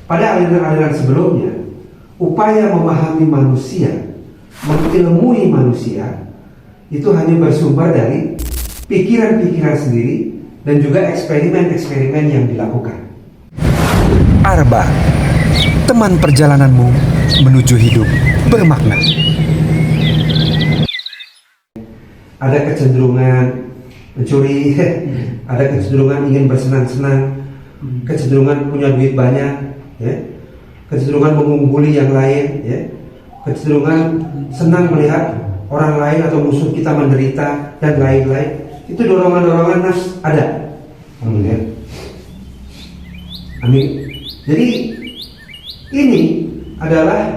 Pada aliran-aliran sebelumnya, upaya memahami manusia, mengilmui manusia, itu hanya bersumber dari pikiran-pikiran sendiri dan juga eksperimen-eksperimen yang dilakukan. Arba, teman perjalananmu menuju hidup bermakna. Ada kecenderungan mencuri, ada kecenderungan ingin bersenang-senang, kecenderungan punya duit banyak, ya, kecenderungan mengungguli yang lain, ya, kecenderungan senang melihat orang lain atau musuh kita menderita dan lain-lain. Itu dorongan-dorongan nafs ada. Amin, ya. Amin. Jadi ini adalah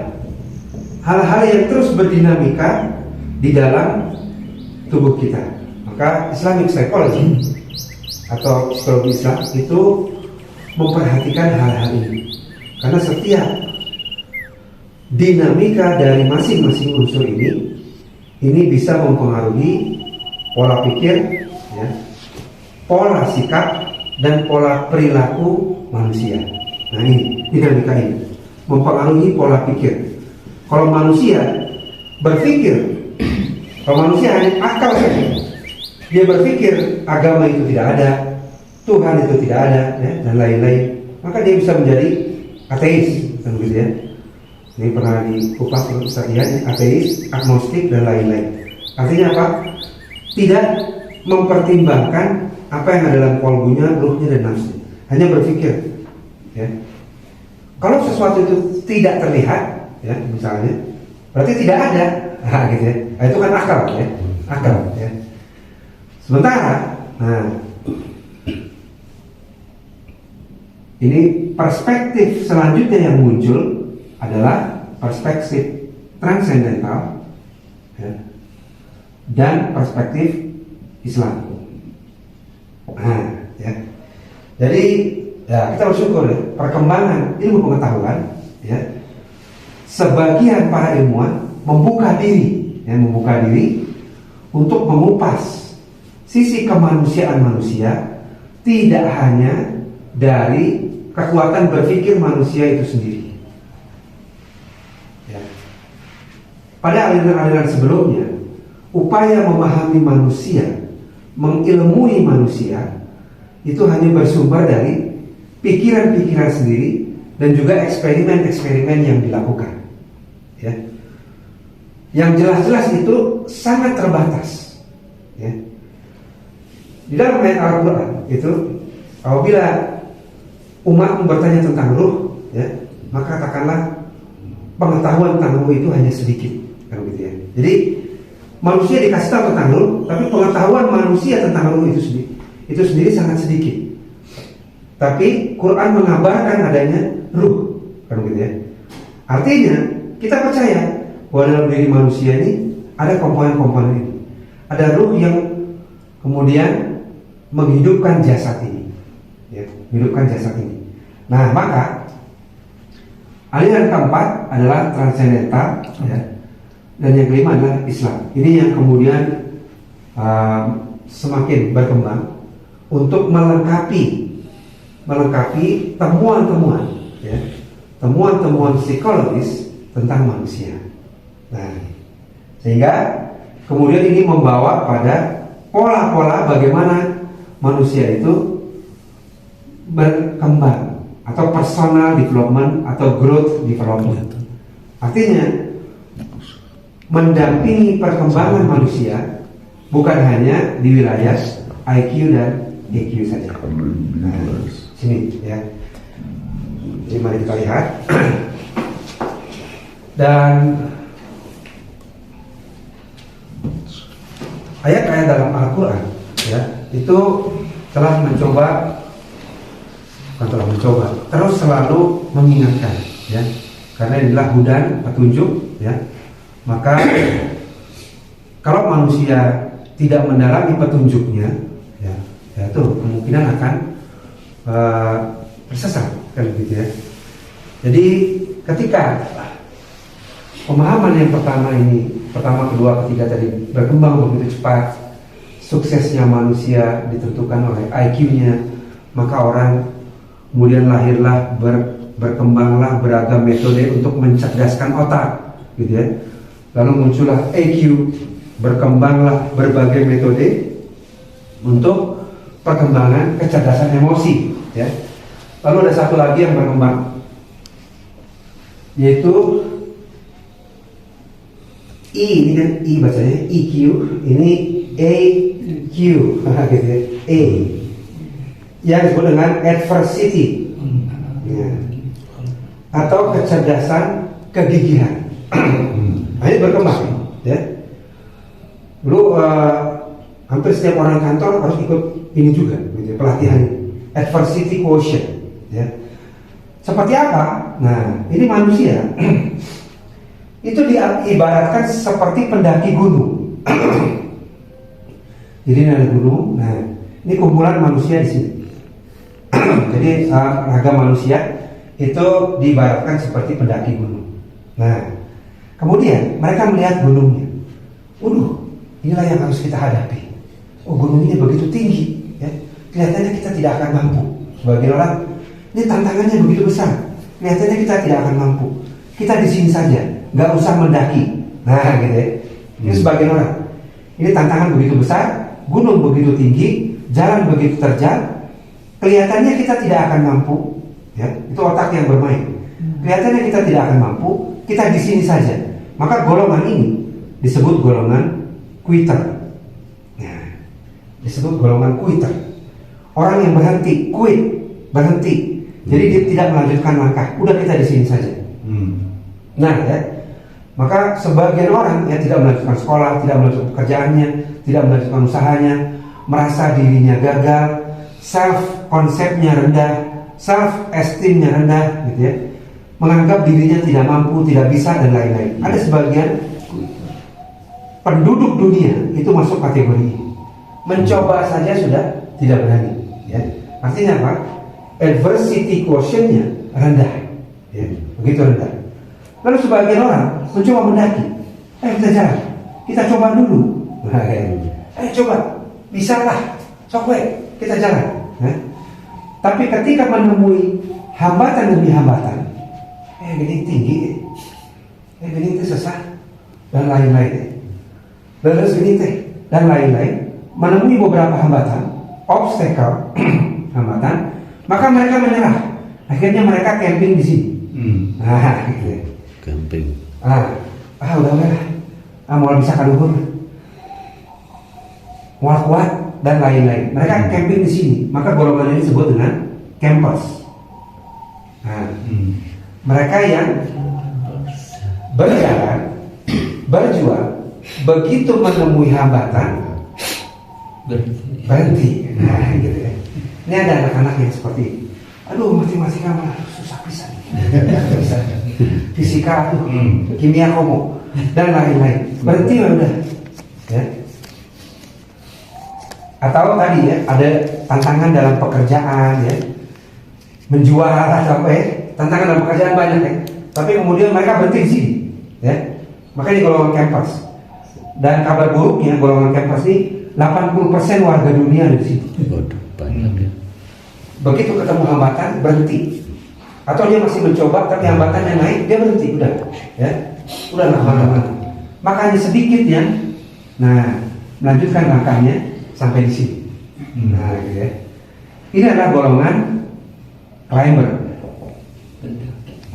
hal-hal yang terus berdinamika di dalam tubuh kita. Maka Islamic Psychology atau psikologi Islam itu memperhatikan hal-hal ini. Karena setiap dinamika dari masing-masing unsur ini bisa mempengaruhi pola pikir, ya, pola sikap, dan pola perilaku manusia. Nah, ini dinamika ini mempengaruhi pola pikir. Kalau manusia berpikir, kalau manusia hanya akal saja, dia berpikir agama itu tidak ada, Tuhan itu tidak ada, ya, dan lain-lain, maka dia bisa menjadi ateis, kan begitu ya. Ini pernah dikupas oleh Ustaz Ian, ateis, agnostik, dan lain-lain. Artinya apa? Tidak mempertimbangkan apa yang ada dalam kolbunya, ruhnya, dan nafsu. Hanya berpikir, ya. Kalau sesuatu itu tidak terlihat, ya, misalnya, berarti tidak ada, nah, gitu ya. Nah, itu kan akal, ya, akal, ya. Sementara, nah, ini perspektif selanjutnya yang muncul adalah perspektif transendental, ya, dan perspektif Islam. Nah, ya. Jadi ya, kita bersyukur ya, perkembangan ilmu pengetahuan, ya, sebagian para ilmuwan membuka diri untuk mengupas sisi kemanusiaan manusia, tidak hanya dari kekuatan berpikir manusia itu sendiri. Ya. Pada aliran-aliran sebelumnya, upaya memahami manusia, mengilmui manusia, itu hanya bersumber dari pikiran-pikiran sendiri dan juga eksperimen-eksperimen yang dilakukan, ya. Yang jelas-jelas itu sangat terbatas, ya. Di dalam ayat Al-Quran itu, apabila umat bertanya tentang ruh, ya, maka katakanlah pengetahuan tentang ruh itu hanya sedikit, kan begitu ya. Jadi manusia dikasih tahu tentang ruh, tapi pengetahuan manusia tentang ruh itu sendiri sangat sedikit. Tapi Quran mengabarkan adanya ruh, kan begitu ya. Artinya kita percaya bahwa dalam diri manusia ini ada komponen-komponen ini. Ada ruh yang kemudian menghidupkan jasad ini, ya, menghidupkan jasad ini. Nah, maka aliran keempat adalah transendental, ya, dan yang kelima adalah Islam. Ini yang kemudian semakin berkembang untuk melengkapi temuan-temuan, ya, temuan-temuan psikologis tentang manusia. Nah, sehingga kemudian ini membawa pada pola-pola bagaimana manusia itu berkembang, atau personal development atau growth development. Artinya mendampingi perkembangan manusia bukan hanya di wilayah IQ dan EQ saja. Nah, sini ya. Jadi mari kita lihat. Dan ayat-ayat dalam Al-Quran, ya, itu terus selalu mengingatkan, ya, karena inilah hudan, petunjuk, ya. Maka kalau manusia tidak mendalami petunjuknya, ya itu kemungkinan akan tersesat, kan begitu ya. Jadi ketika pemahaman yang pertama, kedua, ketiga tadi berkembang begitu cepat, suksesnya manusia ditentukan oleh IQ-nya, maka orang kemudian lahirlah berkembanglah beragam metode untuk mencerdaskan otak, gitu ya. Lalu muncullah EQ, berkembanglah berbagai metode untuk perkembangan kecerdasan emosi, ya. Lalu ada satu lagi yang berkembang, yaitu ini kan I bacanya EQ, ini AQ, gitu ya. A yang disebut dengan adversity, ya, atau kecerdasan kegigihan. Nah, ini berkembang, ya. Dulu hampir setiap orang kantor harus ikut ini juga, gitu ya, pelatihan adversity quotient, ya. Seperti apa? Nah, ini manusia itu diibaratkan seperti pendaki gunung. Jadi ini ada gunung. Nah, ini kumpulan manusia di sini. Jadi ragam manusia itu diibaratkan seperti pendaki gunung. Nah, kemudian mereka melihat gunungnya. Inilah yang harus kita hadapi. Gunung ini begitu tinggi, ya. Kelihatannya kita tidak akan mampu. Sebagian orang, ini tantangannya begitu besar. Kelihatannya kita tidak akan mampu. Kita di sini saja, nggak usah mendaki. Nah, gitu ya. Ini sebagian orang. Ini tantangan begitu besar, gunung begitu tinggi, jalan begitu terjal. Kelihatannya kita tidak akan mampu, ya. Itu otak yang bermain. Kelihatannya kita tidak akan mampu, kita di sini saja. Maka golongan ini disebut golongan quitter. Ya, disebut golongan quitter. Orang yang berhenti, berhenti. Jadi dia tidak melanjutkan langkah. Udah kita di sini saja. Nah, ya. Maka sebagian orang yang tidak melanjutkan sekolah, tidak melanjutkan pekerjaannya, tidak melanjutkan usahanya, merasa dirinya gagal, self konsepnya rendah, self esteemnya rendah, gitu ya, menganggap dirinya tidak mampu, tidak bisa, dan lain-lain. Ada sebagian penduduk dunia itu masuk kategori ini. Mencoba saja sudah tidak berani, ya. Artinya apa? Adversity quotient-nya rendah, ya, begitu rendah. Lalu sebagian orang mencoba mendaki. Kita jalan, kita coba dulu. Nah, coba, bisa lah, kita jalan. Tapi ketika menemui hambatan demi hambatan, gini tinggi, gini susah, dan lain-lain. Terus gini dan lain-lain, menemui beberapa hambatan, obstacle, hambatan, maka mereka menyerah. Akhirnya mereka camping di sini. Nah, gitu ya. Camping. Udah mau bisa kaluhur, mau kuat dan lain-lain. Mereka camping di sini, maka golongan ini disebut dengan campers. Nah, mereka yang berjalan, berjuang, begitu menemui hambatan, berhenti. Nah, gitu ya. Ini ada anak-anak yang seperti ini. Matematika mah susah pisan. Fisika, kimia komo, dan lain-lain. Berhenti udah. Ya. Atau tadi ya, ada tantangan dalam pekerjaan, ya, menjual atau apa ya, tantangan dalam pekerjaan banyak ya. Tapi kemudian mereka berhenti di sini, ya. Makanya golongan campers. Dan kabar buruknya golongan campers ini 80% warga dunia ada di sini. Waduh, banyak ya. Begitu ketemu hambatan berhenti. Atau dia masih mencoba tapi hambatan yang naik dia berhenti, udah, ya. Udah lama-lama. Makanya sedikit ya. Nah, melanjutkan langkahnya sampai di sini. Nah, gitu ya. Ini adalah golongan climber.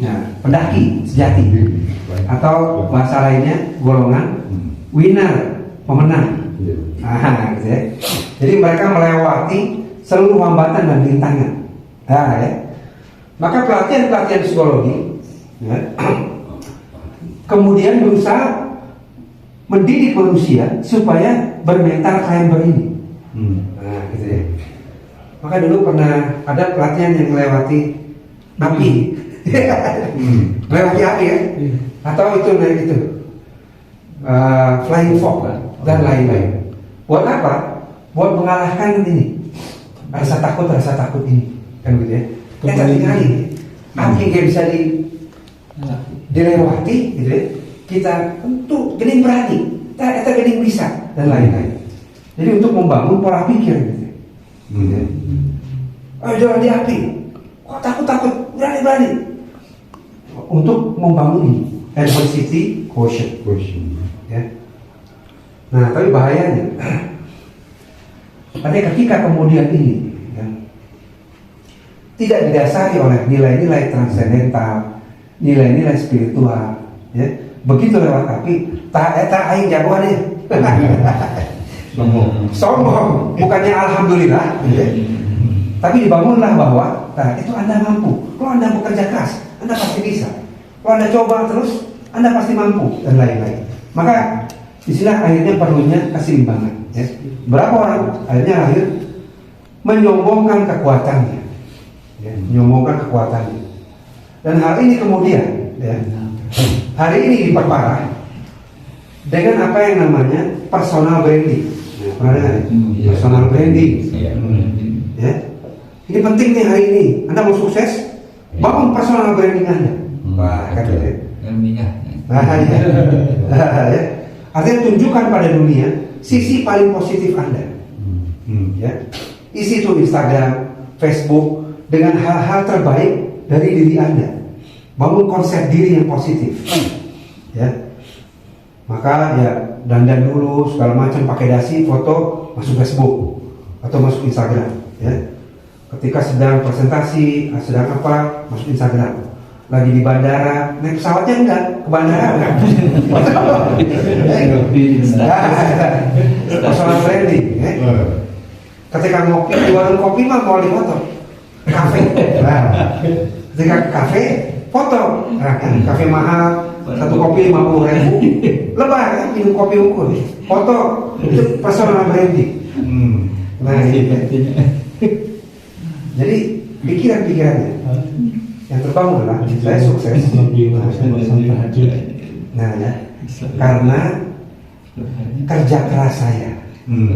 Nah, pendaki sejati. Atau bahasa lainnya golongan winner, pemenang. Nah, gitu ya. Jadi mereka melewati seluruh hambatan dan rintangan. Nah, ya. Maka pelatihan psikologi, ya, kemudian berusaha mendidik manusia supaya bermental climber ini. Nah, gitu ya. Maka dulu pernah ada pelatihan yang melewati api, melewati api ya, atau itu naik itu flying fox dan lain-lain. Buat apa? Buat mengalahkan ini rasa takut ini, kan gitu ya. Tapi kali api yang bisa dilewati, gitu ya. Kita tentu gening berani, kita gening bisa dan lain-lain. Jadi untuk membangun pola pikir, gitu. Jangan di api. Kok takut, berani. untuk membangun adversity quotient. Ya. Nah, tapi bahayanya, ada ketika kemudian ini ya, tidak didasari oleh nilai-nilai transendental, nilai-nilai spiritual, ya, begitu lewat api, tak aing jagoan ya. Sombong, bukannya alhamdulillah, ya. Tapi dibangunlah bahwa, nah, itu Anda mampu. Kalau Anda bekerja keras, Anda pasti bisa. Kalau Anda coba terus, Anda pasti mampu, dan lain-lain. Maka istilah akhirnya perlunya keseimbangan. Ya. Berapa orang akhirnya lahir menyombongkan kekuatannya, ya, menyombongkan kekuatannya. Dan hal ini kemudian, ya, hari ini diperparah dengan apa yang namanya personal branding. Nah, pernah dengar ya? Personal branding. Ya. Ini penting nih hari ini. Anda mau sukses, bangun personal branding Anda. Wah, kan gitu ya. Ya. Artinya tunjukkan pada dunia sisi paling positif Anda. Ya. Isi itu Instagram, Facebook dengan hal-hal terbaik dari diri Anda. Bangun konsep diri yang positif. Ya. Maka ya dandan dulu segala macam, pakai dasi, foto, masuk Facebook atau masuk Instagram. Ya. Ketika sedang presentasi, sedang apa, masuk Instagram. Lagi di bandara, naik pesawatnya enggak, ke bandara enggak. Personal branding. Ya. Ketika ngopi di warung kopi mah mau di foto. Kafe. Nah, ketika ke kafe, foto. Nah, kafe mahal, satu kopi 50.000. Lebar kan, minum kopi ukur. Foto, itu personal branding. Nah, jadi pikiran-pikirannya yang terbangun adalah saya sukses. Nah, ya, karena kerja keras saya.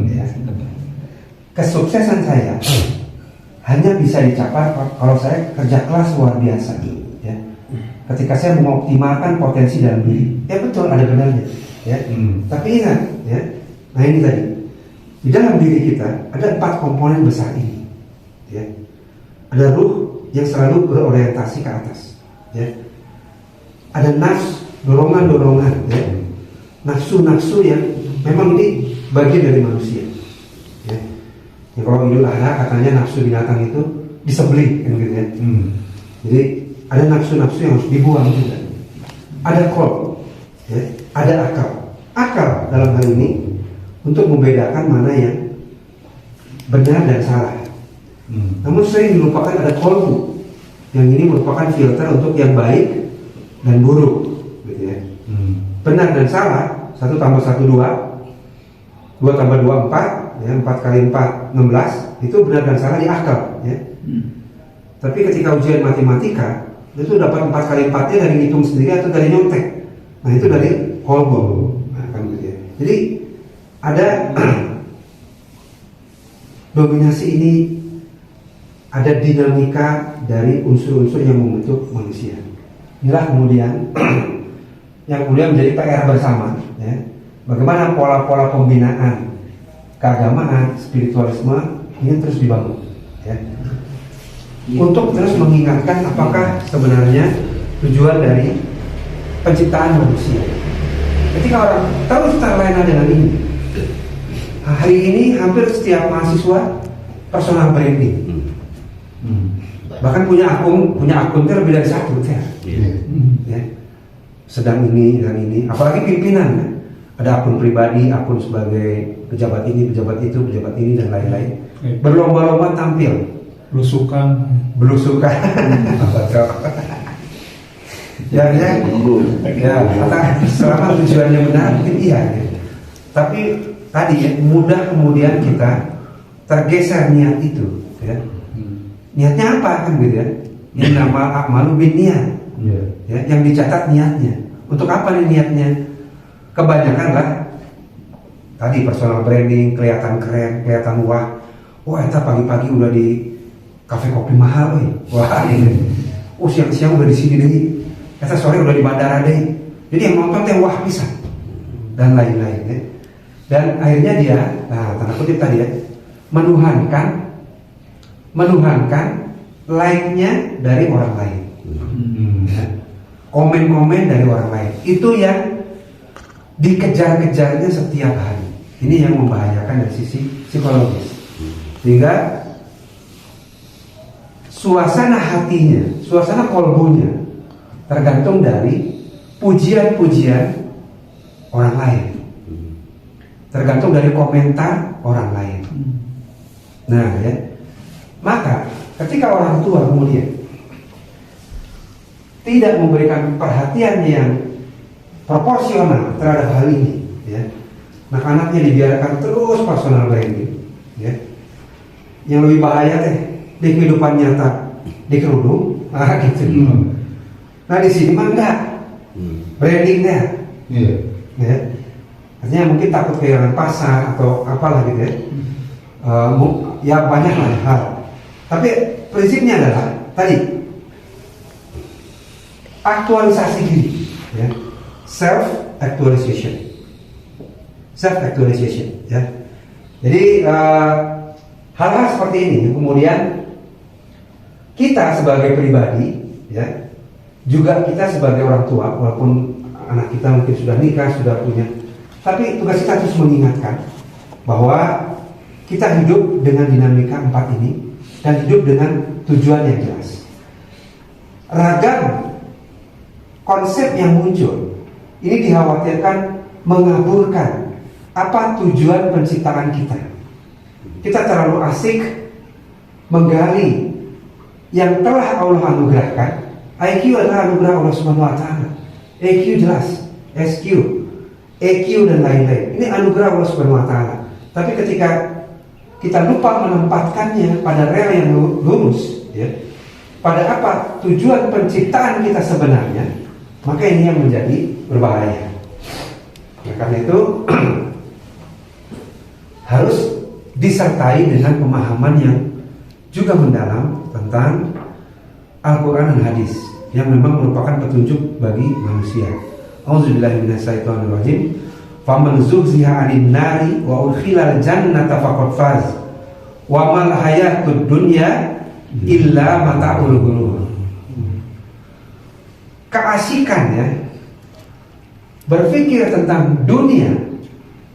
Ya. Kesuksesan saya hanya bisa dicapai kalau saya kerja keras luar biasa. Ya. Ketika saya mengoptimalkan potensi dalam diri, ya betul ada benarnya. Ya. Tapi ingat, ya, nah ini tadi di dalam diri kita ada 4 komponen besar ini. Ya. Ada ruh yang selalu berorientasi ke atas. Ya. Ada nafsu, dorongan-dorongan, ya. Nafsu-nafsu yang memang ini bagian dari manusia. Ya. Ya, kalau Idul Adha katanya nafsu binatang itu disembelih, kan gitu ya. Jadi ada nafsu-nafsu yang harus dibuang juga. Ada kol, ya. Ada akal. Akal dalam hal ini untuk membedakan mana yang benar dan salah. Namun sering dilupakan ada kolbu, yang ini merupakan filter untuk yang baik dan buruk, gitu ya. Benar dan salah, 1 tambah 1 2, 2 tambah 2 4, ya, 4 kali 4 16, itu benar dan salah di akal, ya. Tapi ketika ujian matematika, itu dapat 4 kali 4-nya dari ngitung sendiri atau dari nyontek. Nah, itu dari kolbu. Nah, kan gitu ya. Jadi ada dominasi ini, ada dinamika dari unsur-unsur yang membentuk manusia. Inilah kemudian yang kemudian menjadi PR bersama, ya. Bagaimana pola-pola pembinaan keagamaan, spiritualisme ini terus dibangun, ya. Untuk terus mengingatkan apakah sebenarnya tujuan dari penciptaan manusia. Ketika orang terus terlena dengan ini, hari ini hampir setiap mahasiswa personal branding. Bahkan punya akun lebih dari 1 ya. Ya. Sedang ini dan ini, apalagi pimpinan ya. Ada akun pribadi, akun sebagai pejabat ini, pejabat itu, pejabat ini dan lain-lain. Berlomba-lomba tampil, belusukan. Ya, selama tujuannya benar mungkin iya. Ya. Tapi tadi ya, mudah kemudian kita tergeser niat itu. Ya. Niatnya apa kan gitu ya? Yang nama a'malu binniyat. Ya, yang dicatat niatnya. Untuk apa nih niatnya? Kebanyakan lah tadi personal branding, kelihatan keren, kelihatan wah. Wah, kita pagi-pagi udah di kafe kopi mahal, wah ini. Siang-siang udah di sini deh. Kita sore udah di bandara deh. Jadi yang nonton teh wah bisa dan lain-lain. Ya. Dan akhirnya dia, nah tanda kutip tadi ya, menuhankan like-nya dari orang lain. Ya. komen-komen dari orang lain. Itu yang dikejar-kejarnya setiap hari. Ini yang membahayakan dari sisi psikologis. Sehingga suasana hatinya, suasana kolbunya tergantung dari pujian-pujian orang lain, tergantung dari komentar orang lain. Nah, ya, maka ketika orang tua kemudian tidak memberikan perhatian yang proporsional terhadap hal ini, ya, maka anaknya dibiarkan terus personal branding, ya. Yang lebih bahaya di kehidupan nyata dikerudung, gitu. Nah di sini mah enggak brandingnya, ya. Artinya mungkin takut kehilangan pasar atau apalah gitu ya. Ya banyak lah hal. Tapi prinsipnya adalah tadi aktualisasi diri, ya. Self actualization, ya. Jadi hal-hal seperti ini kemudian kita sebagai pribadi, ya, juga kita sebagai orang tua, walaupun anak kita mungkin sudah nikah, sudah punya, tapi tugas kita terus mengingatkan bahwa kita hidup dengan dinamika 4 ini dan hidup dengan tujuan yang jelas. Ragam konsep yang muncul ini dikhawatirkan mengaburkan apa tujuan penciptaan kita. Kita terlalu asik menggali yang telah Allah anugerahkan. IQ adalah anugerah Allah Subhanahu wa taala. EQ jelas, SQ, EQ dan lain-lain. Ini anugerah Allah Subhanahu wa taala. Tapi ketika kita lupa menempatkannya pada rel yang lurus, ya, pada apa tujuan penciptaan kita sebenarnya, maka ini yang menjadi berbahaya. Nah, karena itu harus disertai dengan pemahaman yang juga mendalam tentang Al-Quran dan hadis yang memang merupakan petunjuk bagi manusia. Auzubillahi minasyaitonirrajim. Faman zuhziha 'anil nari wa udkhilal jannata faqad faz. Wa mal hayatud dunya illa mata'ul ghurur. Keasikan, ya, berpikir tentang dunia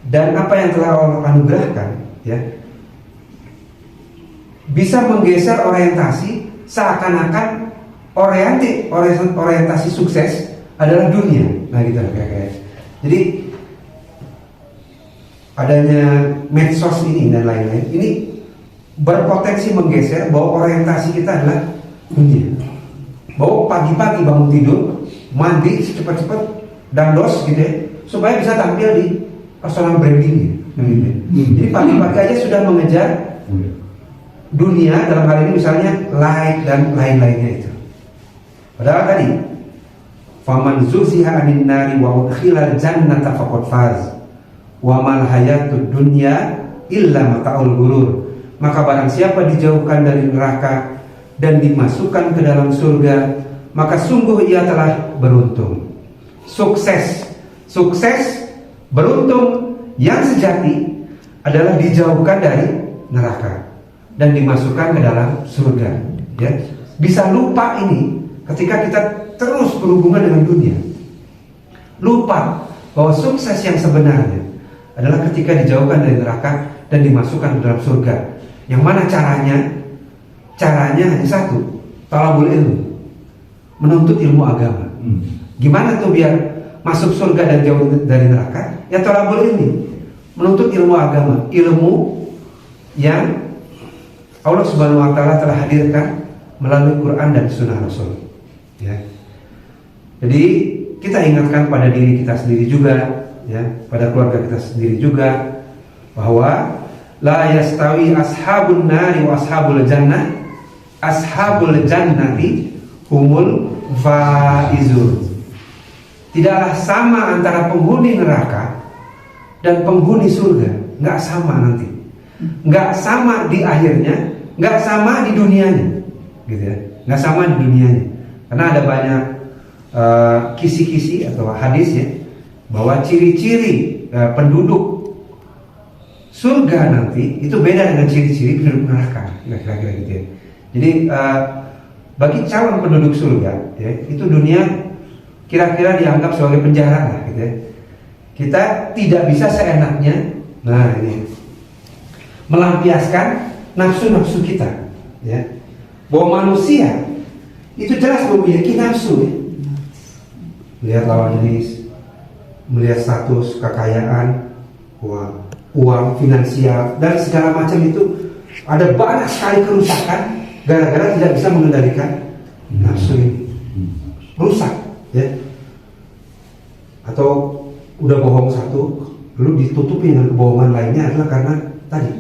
dan apa yang telah Allah anugerahkan, ya, bisa menggeser orientasi seakan-akan orientasi sukses adalah dunia. Nah gitu kira-kira. Jadi adanya medsos ini dan lain-lain ini berpotensi menggeser bahwa orientasi kita adalah dunia. Bahwa pagi-pagi bangun tidur, mandi cepat-cepat dandos gitu ya, supaya bisa tampil di personal branding gitu. Jadi pagi-pagi aja sudah mengejar dunia, dalam hal ini misalnya like dan lain-lainnya itu. Padahal tadi faman zuhziha 'anil nari wa udkhilal jannata faqad faz wa mal hayatud dunya illa mata'ul ghurur. Maka barang siapa dijauhkan dari neraka dan dimasukkan ke dalam surga, maka sungguh ia telah beruntung. Sukses, beruntung yang sejati adalah dijauhkan dari neraka dan dimasukkan ke dalam surga, ya. Bisa lupa ini ketika kita terus berhubungan dengan dunia. Lupa bahwa sukses yang sebenarnya adalah ketika dijauhkan dari neraka dan dimasukkan ke dalam surga. Yang mana caranya? Caranya hanya satu, talabul ilmu, menuntut ilmu agama. Gimana tuh biar masuk surga dan jauh dari neraka? Ya talabul ilmi, menuntut ilmu agama, ilmu yang Allah Subhanahu wa taala telah hadirkan melalui Quran dan Sunnah Rasul, ya. Jadi kita ingatkan pada diri kita sendiri juga, ya, pada keluarga kita sendiri juga, bahwa la yastawi ashabun nari wa ashabul jannah, ashabul jannati humul faizun. Tidaklah sama antara penghuni neraka dan penghuni surga, nggak sama nanti, nggak sama di akhirnya, nggak sama di dunianya, gitu ya, nggak sama di dunianya. Karena ada banyak kisi-kisi atau hadis, ya, bahwa ciri-ciri penduduk surga nanti itu beda dengan ciri-ciri penduduk neraka, kira-kira gitu ya. Jadi bagi calon penduduk surga, ya, itu dunia kira-kira dianggap sebagai penjara lah gitu ya. Kita tidak bisa seenaknya, nah ini, melampiaskan nafsu-nafsu kita, ya. Bahwa manusia itu jelas memiliki nafsu, ya. Melihat lawan jenis, melihat status, kekayaan, uang, finansial, dan segala macam itu ada banyak sekali kerusakan gara-gara tidak bisa mengendalikan nafsu ini. Rusak, ya. Atau udah bohong satu, lalu ditutupi dengan kebohongan lainnya adalah karena tadi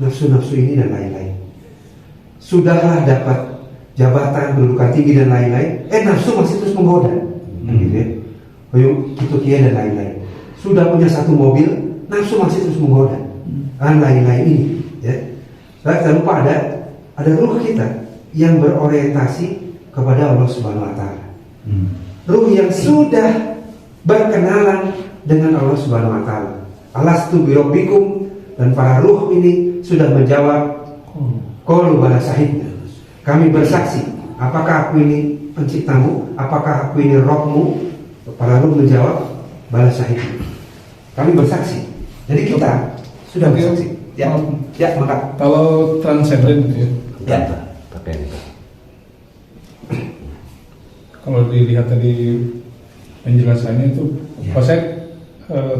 nafsu-nafsu ini dan lain-lain. Sudahlah dapat jabatan, kedudukan tinggi dan lain-lain, nafsu masih terus menggoda, gitu ya. Gitu kia dan lain-lain. Sudah punya satu mobil, nafsu masih terus menggoda, dan lain-lain ini, ya. Jangan lupa ada ruh kita yang berorientasi kepada Allah Subhanahu Wa Taala. Ruh yang sudah berkenalan dengan Allah Subhanahu Wa Taala. Alastu birabbikum, dan para ruh ini sudah menjawab qalu bala syahidna. Kami bersaksi, apakah aku ini penciptamu? Apakah aku ini Rabbmu? Para ruh menjawab bala syahidna. Kami bersaksi. Jadi kita sudah bersaksi. Ya, maka kalau transenden gitu ya. Ya. Pakai ini. Kalau dilihat tadi penjelasannya itu, Ya. saya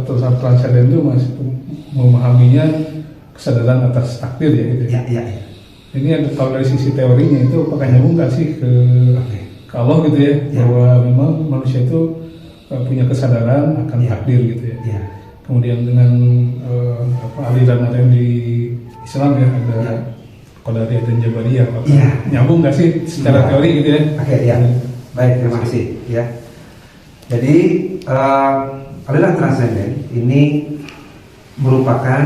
terus transenden itu masih memahaminya kesadaran atas takdir ya gitu. ya. Ini ada, kalau dari sisi teorinya itu apakah nyambung nggak sih ke Allah gitu ya, Ya. bahwa memang manusia itu punya kesadaran akan Ya. takdir gitu ya. Ya. Kemudian dengan aliran ada yang di Islam ya, ada Ya. Qadariyah dan Jabariyah, apakah Ya. nyambung nggak sih secara Ya. teori gitu ya? Oke, ya. Baik, terima kasih ya. Jadi aliran transenden ini merupakan,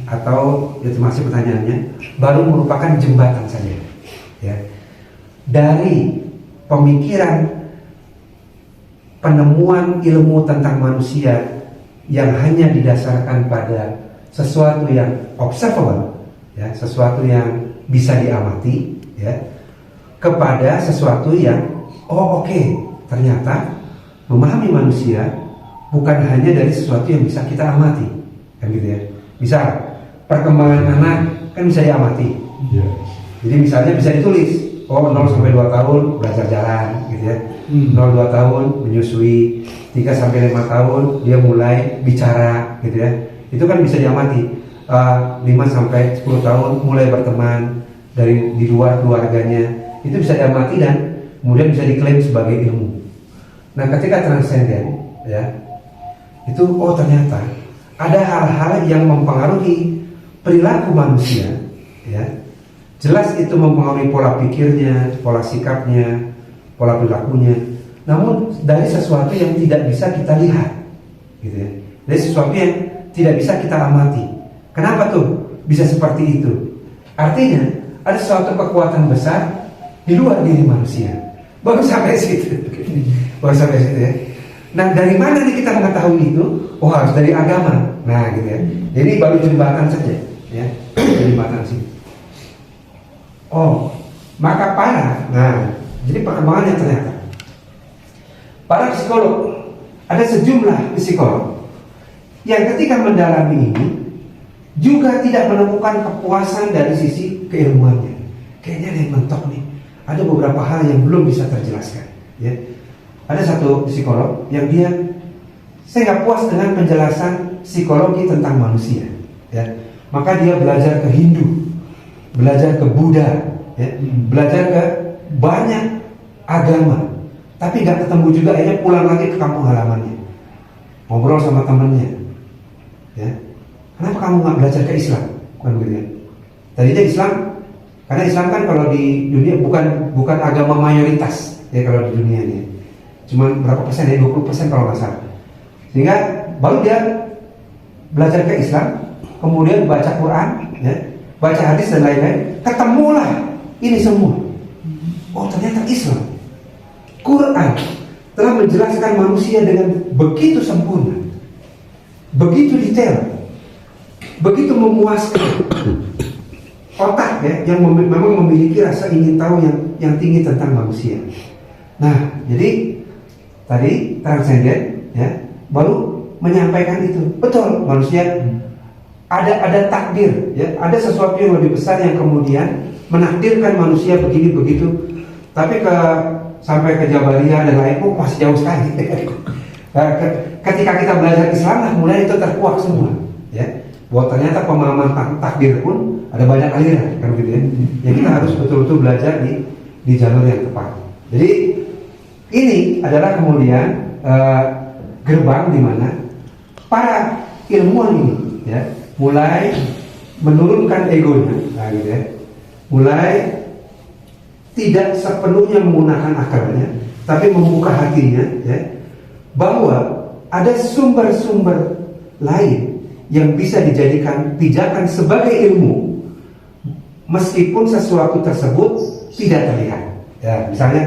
atau itu masih pertanyaannya, baru merupakan jembatan saja, ya, dari pemikiran penemuan ilmu tentang manusia yang hanya didasarkan pada sesuatu yang observable, ya, sesuatu yang bisa diamati, ya, kepada sesuatu yang ternyata memahami manusia bukan hanya dari sesuatu yang bisa kita amati, kan gitu ya. Misal perkembangan anak kan bisa diamati. Jadi misalnya bisa ditulis, 0 sampai 2 tahun belajar jalan, gitu ya. 0-2 tahun menyusui, 3 sampai 5 tahun dia mulai bicara, gitu ya. Itu kan bisa diamati. 5 sampai 10 tahun mulai berteman di luar keluarganya. Itu bisa diamati dan kemudian bisa diklaim sebagai ilmu. Nah, ketika transenden, ya, itu ternyata ada hal-hal yang mempengaruhi perilaku manusia, ya. Jelas itu mempengaruhi pola pikirnya, pola sikapnya, pola perilakunya. Namun dari sesuatu yang tidak bisa kita lihat, gitu ya. Dari sesuatu yang tidak bisa kita amati. Kenapa tuh bisa seperti itu? Artinya ada suatu kekuatan besar di luar diri manusia. Baru sampai situ. Ya. Nah, dari mana nih kita mengetahui itu? Harus dari agama. Nah, gitu ya. Jadi baru jembatan saja, ya. Jembatan sih. Maka jadi perkembangannya ternyata para psikolog, ada sejumlah psikolog yang ketika mendalami ini juga tidak menemukan kepuasan dari sisi keilmuannya. Kayaknya ada yang mentok nih. Ada beberapa hal yang belum bisa terjelaskan, ya. Ada satu psikolog yang saya nggak puas dengan penjelasan psikologi tentang manusia, ya. Maka dia belajar ke Hindu, belajar ke Buddha, ya. Belajar ke banyak agama, tapi nggak ketemu juga. Akhirnya pulang lagi ke kampung halamannya, ngobrol sama temannya, ya. Kenapa kamu nggak belajar ke Islam? Bukan begitu ya. Tadinya Islam, karena Islam kan kalau di dunia bukan agama mayoritas, ya, kalau di dunia ini. Cuma berapa persen ya, 20% kalau nggak salah. Sehingga baru dia belajar ke Islam, kemudian baca Quran, ya, baca hadis dan lain-lain, ketemulah ini semua. Ternyata Islam, Quran telah menjelaskan manusia dengan begitu sempurna, begitu detail, begitu memuaskan otak, ya, yang memang memiliki rasa ingin tahu yang tinggi tentang manusia. Nah, jadi tadi transenden, ya, baru menyampaikan itu. Betul, manusia ada takdir, ya, ada sesuatu yang lebih besar yang kemudian menakdirkan manusia begini begitu. Tapi sampai ke Jabariyah dan lain, masih jauh sekali. Ketika kita belajar Islam lah, mulai itu terkuak semua, ya, bahwa ternyata pemahaman takdir pun ada banyak aliran, kan gitu ya. Ya kita harus betul-betul belajar di jalur yang tepat. Jadi ini adalah kemudian gerbang di mana para ilmuwan ini, ya, mulai menurunkan egonya, nah, gitu ya, mulai tidak sepenuhnya menggunakan akalnya, tapi membuka hatinya, ya, bahwa ada sumber-sumber lain yang bisa dijadikan pijakan sebagai ilmu, meskipun sesuatu tersebut tidak terlihat. Ya, misalnya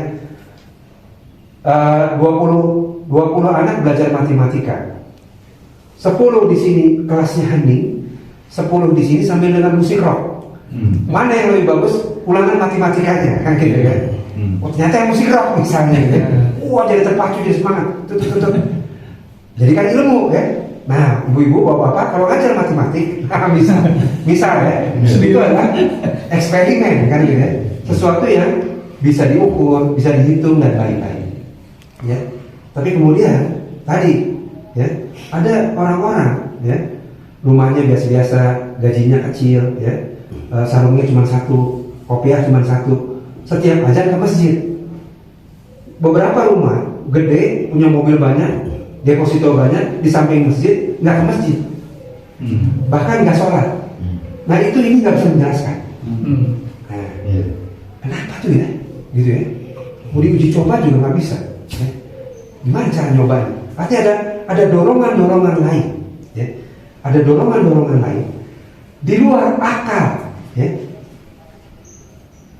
20 anak belajar matematika, 10 di sini kelasnya hening, 10 di sini sambil dengan musik rock. Mana yang lebih bagus ulangan matematikanya, kan gitu kan? Oh, ternyata yang musik rock misalnya, ya. Wah, jadi terpacu, jadi semangat. Tuh. Jadi kan ilmu, ya. Nah, ibu-ibu, bapak-bapak, kalau ngajar matematik, misal ya, itu adalah eksperimen, kan gitu ya. Sesuatu yang bisa diukur, bisa dihitung dan lain-lain. Ya. Tapi kemudian tadi, ya, ada orang-orang, ya, rumahnya biasa-biasa, gajinya kecil, ya, sarungnya cuma satu, kopiah cuma satu, setiap azan ke masjid. Beberapa rumah gede, punya mobil banyak, deposito banyak, di samping masjid, nggak ke masjid, bahkan nggak sholat. Nah itu ini nggak bisa menjelaskan. Nah, kenapa tuh ya, gitu ya? Mau diuji coba juga nggak bisa. Ya. Gimana cara nyobanya? Pasti ada dorongan-dorongan lain, ya. Ada dorongan-dorongan lain di luar akal, ya.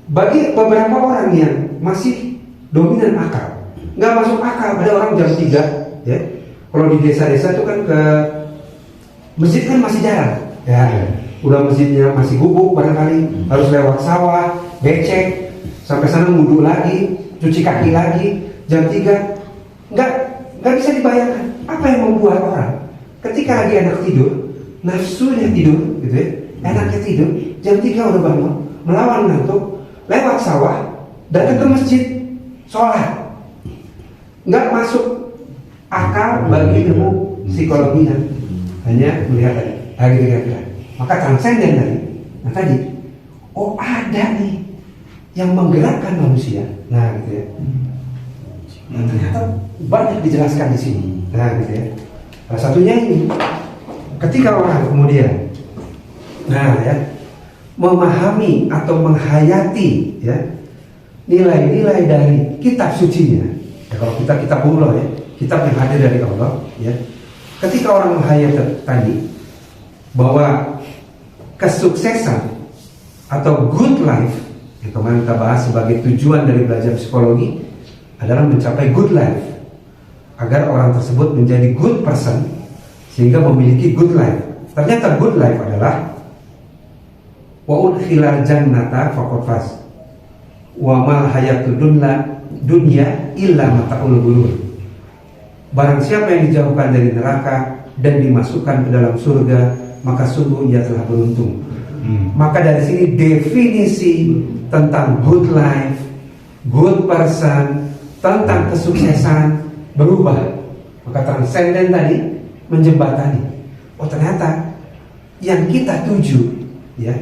Bagi beberapa orang yang masih dominan akal, nggak masuk akal. Ada orang jam 3, ya. Kalau di desa-desa itu kan ke masjid kan masih jarang, ya. Udah masjidnya masih gubuk barangkali, harus lewat sawah, becek, sampai sana wudhu lagi, cuci kaki lagi, jam 3. Nggak bisa dibayangkan apa yang membuat orang ketika lagi enak tidur, nafsunya tidur, gitu ya, enaknya tidur, jam 3 udah bangun, melawan ngantuk, lewat sawah, datang ke masjid, sholat. Nggak masuk akal bagi ilmu psikologinya, hanya melihat tadi, gitu kira-kira. Maka transenden tadi, nah tadi, oh ada nih yang menggerakkan manusia, nah gitu ya. Nah ternyata banyak dijelaskan di sini, nah gitu ya. Salah satunya ini, ketika orang kemudian, nah ya, memahami atau menghayati, ya, nilai-nilai dari kitab sucinya. Ya, kalau kita kitabullah, ya, kitab yang hadir dari Allah, ya. Ketika orang menghayati tadi bahwa kesuksesan atau good life yang kemarin kita bahas sebagai tujuan dari belajar psikologi adalah mencapai good life, agar orang tersebut menjadi good person sehingga memiliki good life. Ternyata good life adalah wa udkhilal jannata faqad faz wa mal hayatud dunya illa mata'ul ghurur. Barang siapa yang dijauhkan dari neraka dan dimasukkan ke dalam surga, maka sungguh ia telah beruntung. Maka dari sini definisi tentang good life, good person, tentang kesuksesan berubah. Maka transenden tadi menjembatani, oh ternyata yang kita tuju, ya,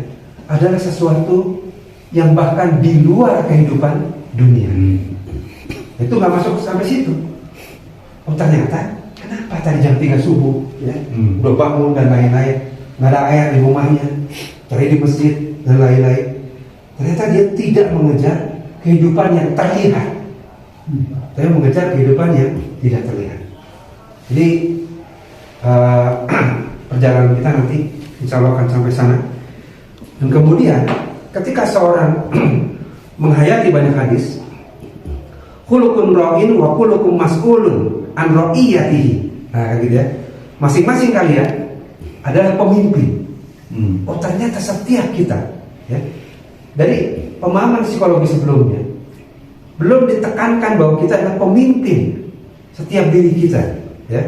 adalah sesuatu yang bahkan di luar kehidupan dunia. Itu nggak masuk sampai situ. Oh ternyata kenapa tadi jam 3 subuh, ya, udah bangun dan lain-lain, nggak ada air di rumahnya, cari di masjid dan lain-lain. Ternyata dia tidak mengejar kehidupan yang terlihat, tapi mengejar kehidupan yang tidak terlihat. Jadi perjalanan kita nanti insya Allah akan sampai sana. Dan kemudian ketika seorang menghayati banyak hadis, khuluqun ra'in wa khuluqum mas'ulun an ra'iyatihi. Nah, gitu ya. Masing-masing kalian adalah pemimpin. Oh, ternyata setiap kita, ya, dari pemahaman psikologi sebelumnya belum ditekankan bahwa kita adalah pemimpin setiap diri kita, ya.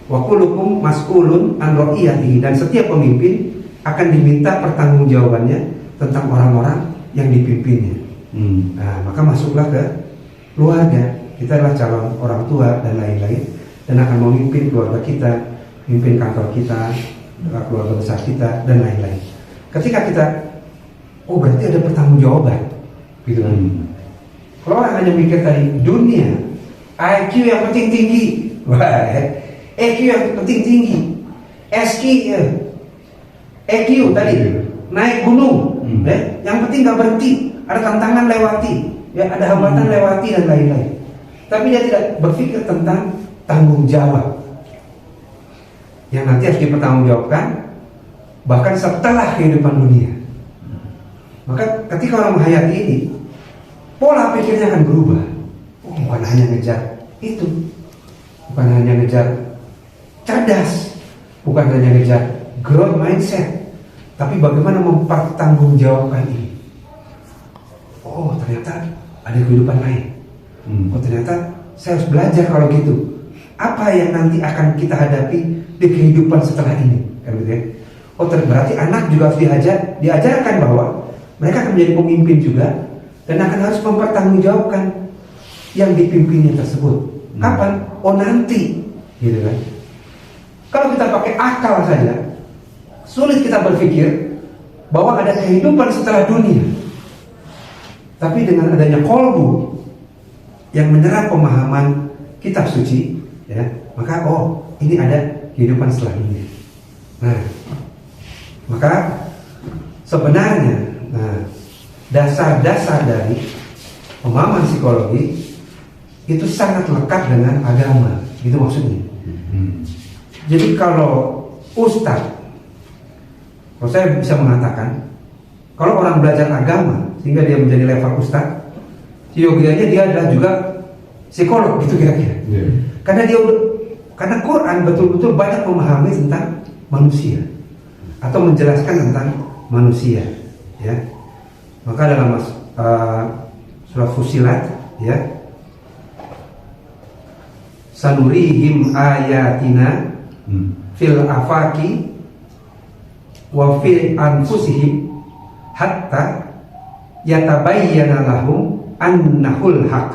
Wa kullukum mas'ulun an ra'iyatihi, dan setiap pemimpin akan diminta pertanggungjawabannya tentang orang-orang yang dipimpinnya. Nah, maka masuklah ke keluarga. Kita adalah calon orang tua dan lain-lain, dan akan memimpin keluarga kita, memimpin kantor kita, keluarga besar kita, dan lain-lain. Ketika kita, oh berarti ada pertanggungjawaban, gitu kan? Kalau orang hanya mikir tadi dunia, IQ yang penting tinggi, wah, EQ yang penting tinggi, SQ, EQ tadi naik gunung, yang penting gak berhenti, ada tantangan lewati, ya ada hambatan lewati dan lain-lain. Tapi dia tidak berpikir tentang tanggung jawab yang nanti harus dipertanggungjawabkan bahkan setelah kehidupan dunia. Maka ketika orang menghayati ini, pola pikirnya akan berubah. Bukan hanya ngejar itu, bukan hanya ngejar cerdas, bukan hanya ngejar growth mindset, tapi bagaimana mempertanggungjawabkan ini. Oh ternyata ada kehidupan lain. Oh ternyata saya harus belajar kalau gitu. Apa yang nanti akan kita hadapi di kehidupan setelah ini, kan gitu ya? Oh berarti anak juga harus diajarkan bahwa mereka akan menjadi pemimpin juga dan akan harus mempertanggungjawabkan yang dipimpinnya tersebut. Kapan? Oh nanti, gitu kan? Kalau kita pakai akal saja, sulit kita berpikir bahwa ada kehidupan setelah dunia. Tapi dengan adanya kolbu yang menyerap pemahaman kitab suci, ya, maka oh ini ada kehidupan setelah dunia. Nah, maka sebenarnya, dasar-dasar dari pemahaman psikologi itu sangat lekat dengan agama, gitu maksudnya. Jadi kalau ustadz, kalau saya bisa mengatakan, kalau orang belajar agama sehingga dia menjadi level ustadz, yogianya dia adalah juga psikolog, gitu kira-kira. Karena Quran betul-betul banyak memahami tentang manusia atau menjelaskan tentang manusia, ya. Maka dalam surat Fusilat, ya, sanurihim ayatina fil afaki wa fil anfusihim hatta yatabayyana lahum annahul haq.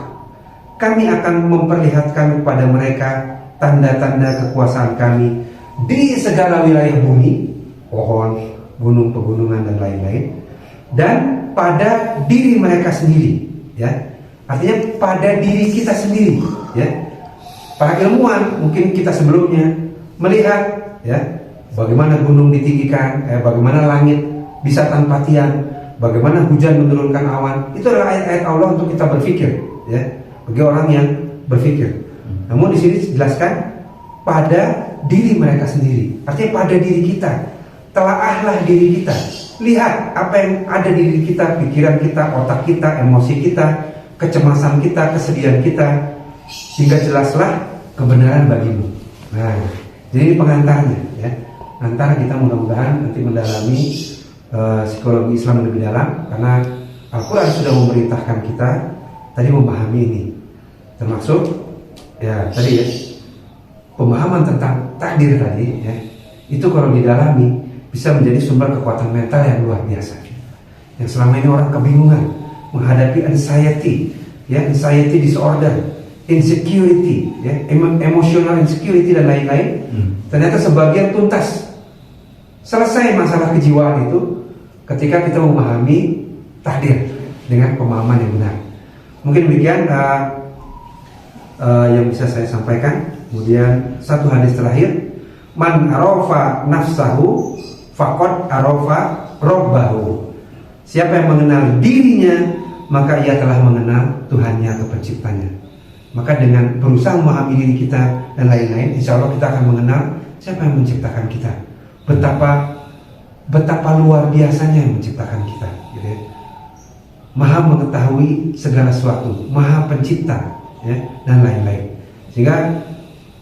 Kami akan memperlihatkan kepada mereka tanda-tanda kekuasaan kami di segala wilayah bumi, pohon, gunung, pegunungan dan lain-lain, dan pada diri mereka sendiri, ya. Artinya pada diri kita sendiri, ya. Para ilmuwan mungkin kita sebelumnya melihat, ya, bagaimana gunung ditinggikan, bagaimana langit bisa tanpa tiang, bagaimana hujan menurunkan awan. Itu adalah ayat-ayat Allah untuk kita berpikir, ya, bagi orang yang berpikir. Namun di sini dijelaskan pada diri mereka sendiri, artinya pada diri kita. Telaahlah diri kita, lihat apa yang ada di diri kita, pikiran kita, otak kita, emosi kita, kecemasan kita, kesedihan kita, sehingga jelaslah kebenaran bagimu. Nah, jadi ini pengantarnya, ya. Antara kita mudah-mudahan nanti mendalami psikologi Islam lebih dalam, karena Al-Quran sudah memerintahkan kita tadi memahami ini, termasuk ya tadi, ya, pemahaman tentang takdir tadi, ya, itu kalau didalami bisa menjadi sumber kekuatan mental yang luar biasa. Yang selama ini orang kebingungan menghadapi anxiety, ya, anxiety disorder, insecurity, ya, emotional insecurity dan lain-lain. Ternyata sebagian tuntas selesai masalah kejiwaan itu ketika kita memahami takdir dengan pemahaman yang benar. Mungkin demikian yang bisa saya sampaikan. Kemudian satu hadis terakhir, man arafa nafsahu faqad arafa rabbahu. Siapa yang mengenal dirinya, maka ia telah mengenal Tuhannya atau penciptanya. Maka dengan berusaha memahami diri kita dan lain-lain, insya Allah kita akan mengenal siapa yang menciptakan kita. Betapa luar biasanya yang menciptakan kita, gitu ya. Maha mengetahui segala sesuatu, maha pencipta, ya, dan lain-lain. Sehingga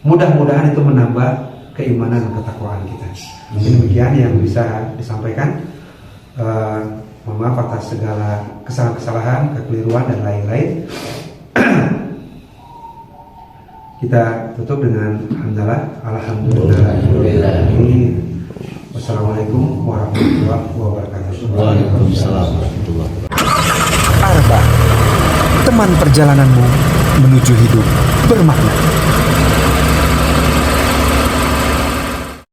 mudah-mudahan itu menambah keimanan dan ketakwaan kita. Demikian yang bisa disampaikan. Mohon maaf atas segala kesalahan-kesalahan, kekeliruan dan lain-lain. Kita tutup dengan hamdalah. Alhamdulillah. Alhamdulillah. Amin. Wassalamualaikum warahmatullahi wabarakatuh. Waalaikumsalam warahmatullahi wabarakatuh. Arba, teman perjalananmu menuju hidup bermakna.